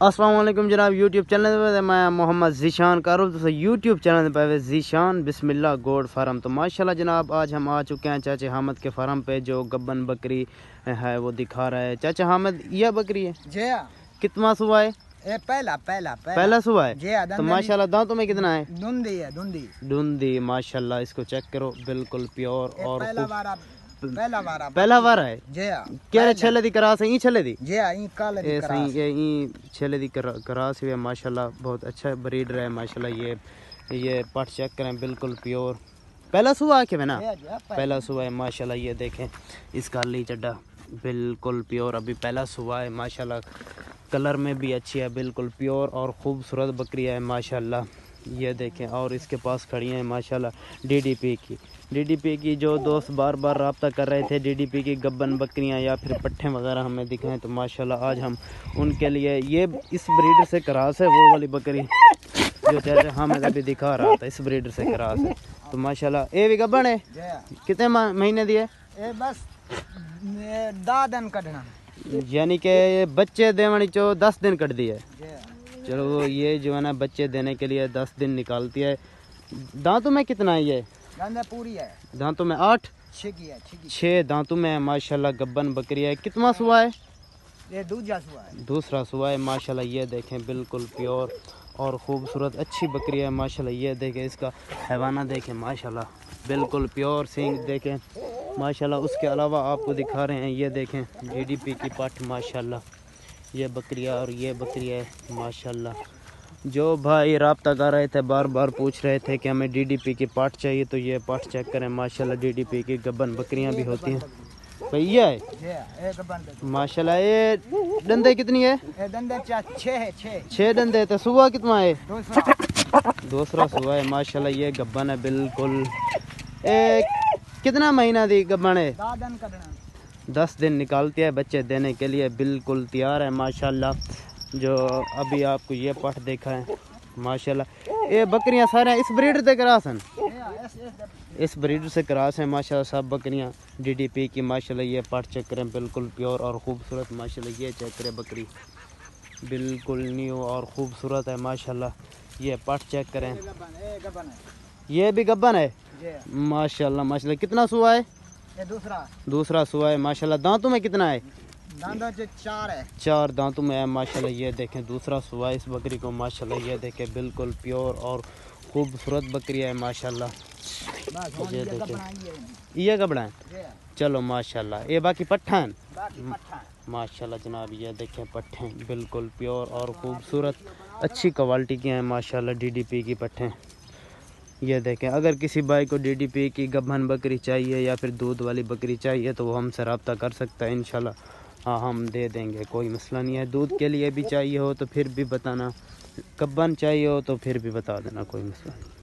अस्सलाम वालेकुम जनाब। यूट्यूब चैनल पे मैं मोहम्मद ज़ीशान कारूब दोस्तों यूट्यूब चैनल पे ज़ीशान बिस्मिल्लाह गोड फार्म। तो माशाल्लाह जनाब आज हम आ चुके हैं चाचा हामिद के फार्म पे जो गब्बन बकरी है वो दिखा रहा है। चाचा हामिद यह बकरी है जी कितना सुबह है? पहला सुबह है जी। तो माशाल्लाह दांतों में कितना है? धुंधी माशाल्लाह इसको चेक करो बिल्कुल प्योर और पहला बार है जी। क्या छले दी करास है छले दी जी काले दी करास छले दी करास हुई है माशाल्लाह बहुत अच्छा ब्रीडर है माशाल्लाह। ये पट चेक करें बिल्कुल प्योर पहला सुबह आके में ना पहला सुबह है माशाल्लाह। ये देखें इसका ली चड्डा बिल्कुल प्योर अभी पहला सुबह है माशाल्लाह। कलर में भी अच्छी है बिल्कुल प्योर और खूबसूरत बकरी है माशाल्लाह। ये देखें और इसके पास खड़ी हैं माशाल्लाह डीडीपी की जो दोस्त बार बार रब्ता कर रहे थे डीडीपी की गब्बन बकरियां या फिर पट्ठे वगैरह हमें दिखाएं तो माशाल्लाह आज हम उनके लिए ये इस ब्रीडर से करास है वो वाली बकरी जो चाचा हमें अभी दिखा रहा था इस ब्रीडर से करास है। तो माशाल्लाह ये भी गब्बन है कितने महीने दिए? बस 10 दिन कटना यानी कि बच्चे देवनी चो 10 दिन कट दिए। चलो ये जो है ना बच्चे देने के लिए 10 दिन निकालती है। दांतों में कितना है ये? पूरी है दांतों में 8 6 दांतों में माशाल्लाह गब्बन बकरी है। कितना सुबह है? ये दूसरा सुबह है माशाल्लाह। ये देखें बिल्कुल प्योर और खूबसूरत अच्छी बकरी है माशाल्लाह। ये देखें इसका हैवाना देखें माशाल्लाह बिल्कुल प्योर सींग देखें माशाल्लाह। उसके अलावा आपको दिखा रहे हैं ये देखें डीडीपी की पट माशाल्लाह। ये बकरियाँ और ये बकरी है माशाल्लाह। जो भाई रब्ता कर रहे थे बार बार पूछ रहे थे कि हमें डीडीपी की पाट चाहिए तो ये पाट चेक करें माशाल्लाह। डीडीपी की गब्बन बकरियां भी होती हैं भैया है माशाल्लाह। ये डंडे कितनी है? छः डंडे तो सुबह कितना है? दूसरा सुबह है माशाल्लाह। ये गब्बन है बिल्कुल कितना महीना दी गब्बन है? 10 दिन निकालती है बच्चे देने के लिए बिल्कुल तैयार है माशाल्लाह। जो अभी आपको ये पट देखा है माशाल्लाह। ये बकरियां सारे इस ब्रीडर से करास हैं इस ब्रीडर से करास हैं माशाल्लाह सब बकरियां डीडीपी की माशाल्लाह। ये पट चेक करें बिल्कुल प्योर और खूबसूरत माशाल्लाह। ये चेक करें बकरी बिल्कुल न्यू और खूबसूरत है माशाल्लाह। ये पट चेक करें ये भी गब्बन है माशाल्लाह माशाल्लाह। कितना सुबह है? दूसरा सुबह है माशाल्लाह। दांतों में कितना है? 4 दांतों में है माशाल्लाह। ये देखें दूसरा सुबह इस बकरी को माशाल्लाह। ये देखें बिल्कुल प्योर और खूबसूरत बकरी है माशाल्लाह। ये देखें ये कपड़ा है चलो माशाल्लाह। ये बाकी पट्ठन माशाल्लाह जनाब। ये देखें पट्ठे बिल्कुल प्योर और खूबसूरत अच्छी क्वालिटी के हैं माशाल्लाह डीडीपी की पट्ठे। ये देखें अगर किसी भाई को डीडीपी की गब्बन बकरी चाहिए या फिर दूध वाली बकरी चाहिए तो वो हमसे रब्ता कर सकता है इंशाल्लाह। हाँ हम दे देंगे कोई मसला नहीं है। दूध के लिए भी चाहिए हो तो फिर भी बताना, गब्बन चाहिए हो तो फिर भी बता देना कोई मसला नहीं।